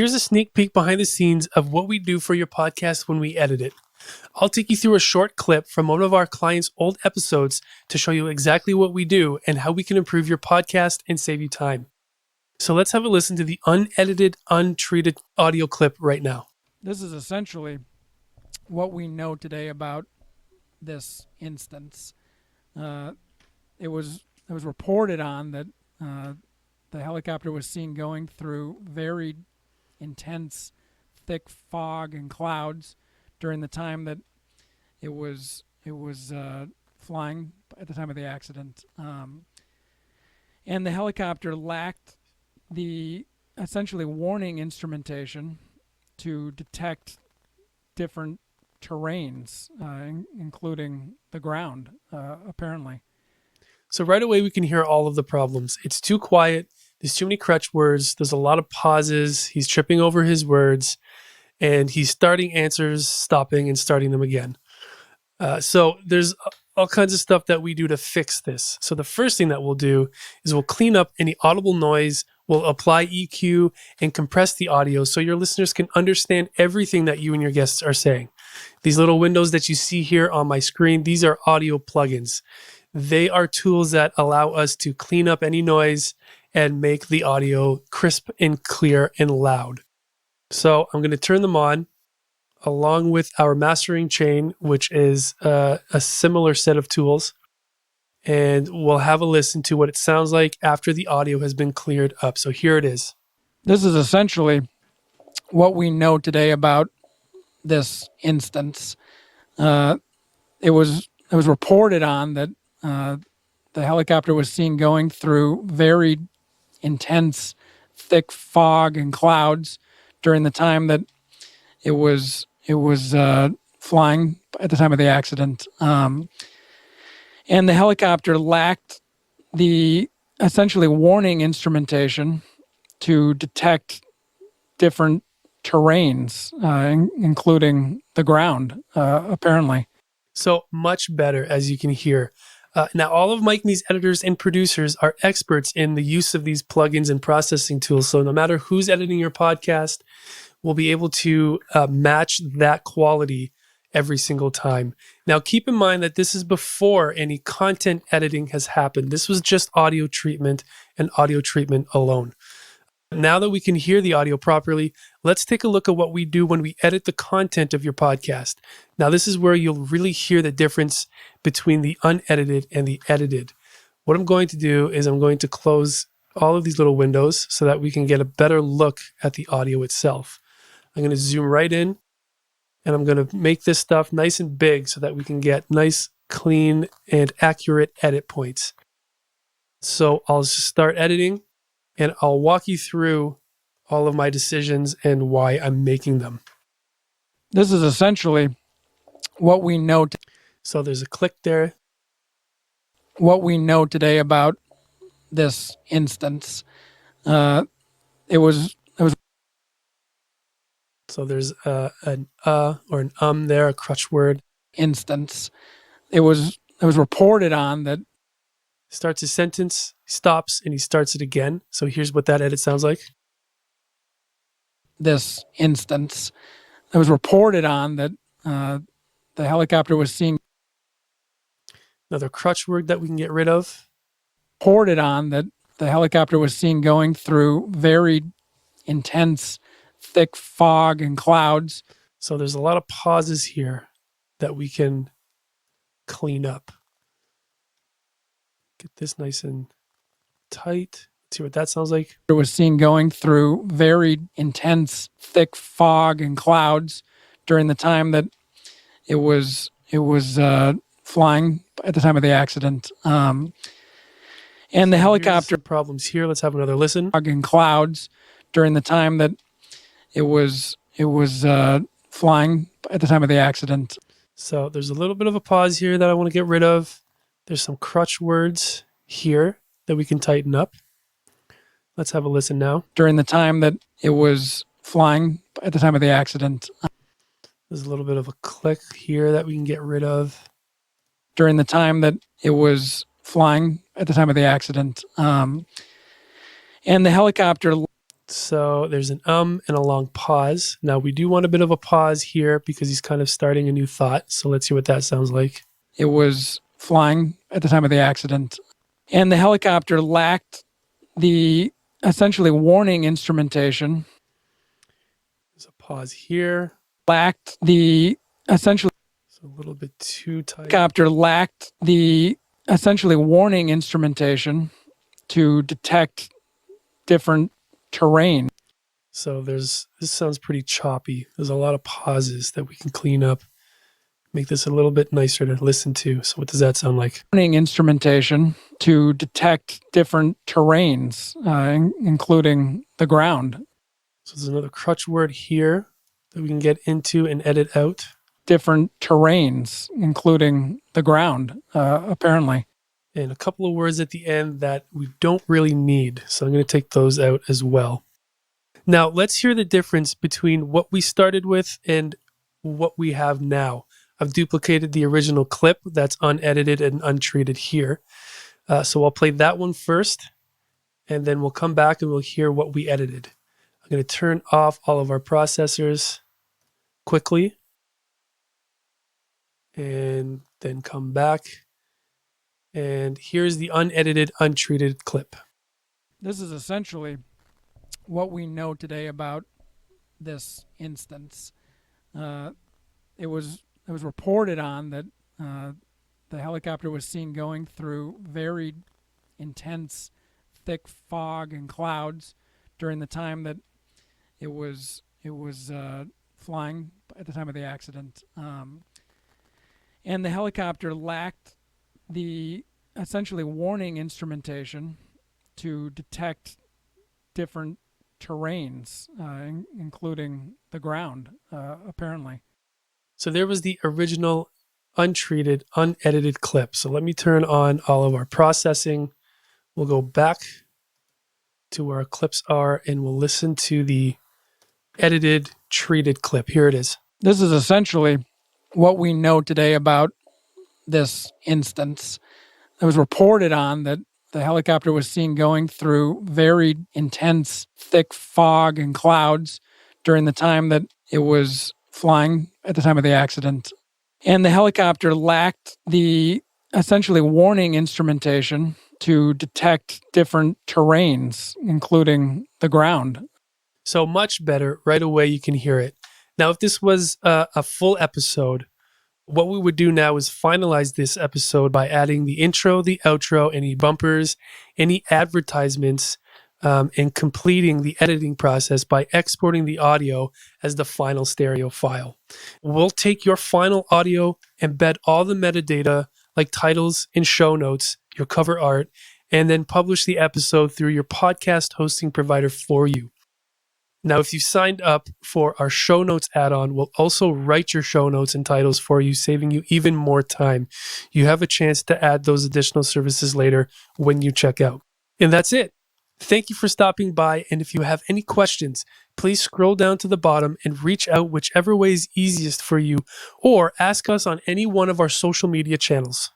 here's a sneak peek behind the scenes of what we do for your podcast when we edit it. I'll take you through a short clip from one of our clients' old episodes to show you exactly what we do and how we can improve your podcast and save you time. So let's have a listen to the unedited, untreated audio clip right now. This is essentially what we know today about this instance. It was reported on that the helicopter was seen going through very intense, thick fog and clouds during the time that it was flying at the time of the accident, and the helicopter lacked the essentially warning instrumentation to detect different terrains, including the ground, apparently. So right away we can hear all of the problems. It's too quiet. There's too many crutch words. There's a lot of pauses. He's tripping over his words, and he's starting answers, stopping, and starting them again. So there's all kinds of stuff that we do to fix this. So the first thing that we'll do is we'll clean up any audible noise. We'll apply EQ and compress the audio so your listeners can understand everything that you and your guests are saying. These little windows that you see here on my screen, these are audio plugins. They are tools that allow us to clean up any noise and make the audio crisp and clear and loud. So I'm going to turn them on along with our mastering chain, which is a similar set of tools. And we'll have a listen to what it sounds like after the audio has been cleared up. So here it is. This is essentially what we know today about this instance. It was reported on that the helicopter was seen going through very intense, thick fog and clouds during the time that it was flying at the time of the accident. And the helicopter lacked the essentially warning instrumentation to detect different terrains, including the ground, apparently. So much better, as you can hear. Now, all of Mike Me's editors and producers are experts in the use of these plugins and processing tools. So no matter who's editing your podcast, we'll be able to match that quality every single time. Now, keep in mind that this is before any content editing has happened. This was just audio treatment and audio treatment alone. Now that we can hear the audio properly, let's take a look at what we do when we edit the content of your podcast. Now, this is where you'll really hear the difference between the unedited and the edited. What I'm going to do is I'm going to close all of these little windows so that we can get a better look at the audio itself. I'm going to zoom right in, and I'm going to make this stuff nice and big so that we can get nice, clean, and accurate edit points. So I'll just start editing, and I'll walk you through all of my decisions and why I'm making them. This is essentially what we know. So there's a click there. What we know today about this instance. It was. So there's an or an there, a crutch word. Instance. It was reported on that. Starts a sentence, stops, and he starts it again. So here's what that edit sounds like. This instance. It was reported on that the helicopter was seen. Another crutch word that we can get rid of. Reported on that the helicopter was seen going through very intense, thick fog and clouds. So there's a lot of pauses here that we can clean up. Get this nice and tight. Let's see what that sounds like. It was seen going through very intense, thick fog and clouds during the time that it was flying at the time of the accident. And the helicopter problems here. Let's have another listen. Fog and clouds during the time that it was flying at the time of the accident. So there's a little bit of a pause here that I want to get rid of. There's some crutch words here that we can tighten up. Let's have a listen now. During the time that it was flying at the time of the accident. There's a little bit of a click here that we can get rid of. During the time that it was flying at the time of the accident. And the helicopter. So there's an and a long pause. Now we do want a bit of a pause here because he's kind of starting a new thought. So let's see what that sounds like. It was flying at the time of the accident, and the helicopter lacked the essentially warning instrumentation. There's a pause here. Lacked the essentially. It's a little bit too tight. Helicopter lacked the essentially warning instrumentation to detect different terrain. So this sounds pretty choppy. There's a lot of pauses that we can clean up, make this a little bit nicer to listen to. So what does that sound like? Warning instrumentation to detect different terrains, including the ground. So there's another crutch word here that we can get into and edit out. Different terrains, including the ground, apparently. And a couple of words at the end that we don't really need. So I'm going to take those out as well. Now, let's hear the difference between what we started with and what we have now. I've duplicated the original clip that's unedited and untreated here. So I'll play that one first, and then we'll come back and we'll hear what we edited. I'm going to turn off all of our processors quickly, and then come back. And here's the unedited, untreated clip. This is essentially what we know today about this instance. It was reported on that the helicopter was seen going through very intense, thick fog and clouds during the time that it was flying at the time of the accident, and the helicopter lacked the essentially warning instrumentation to detect different terrains, including the ground, apparently. So there was the original untreated, unedited clip. So let me turn on all of our processing. We'll go back to where our clips are and we'll listen to the edited, treated clip. Here it is. This is essentially what we know today about this instance. It was reported on that the helicopter was seen going through very intense, thick fog and clouds during the time that it was flying at the time of the accident. And the helicopter lacked the essentially warning instrumentation to detect different terrains, including the ground. So much better. Right away, you can hear it. Now, if this was a full episode, what we would do now is finalize this episode by adding the intro, the outro, any bumpers, any advertisements, and completing the editing process by exporting the audio as the final stereo file. We'll take your final audio, embed all the metadata like titles and show notes, your cover art, and then publish the episode through your podcast hosting provider for you. Now, if you signed up for our show notes add-on, we'll also write your show notes and titles for you, saving you even more time. You have a chance to add those additional services later when you check out. And that's it. Thank you for stopping by. And if you have any questions, please scroll down to the bottom and reach out whichever way is easiest for you, or ask us on any one of our social media channels.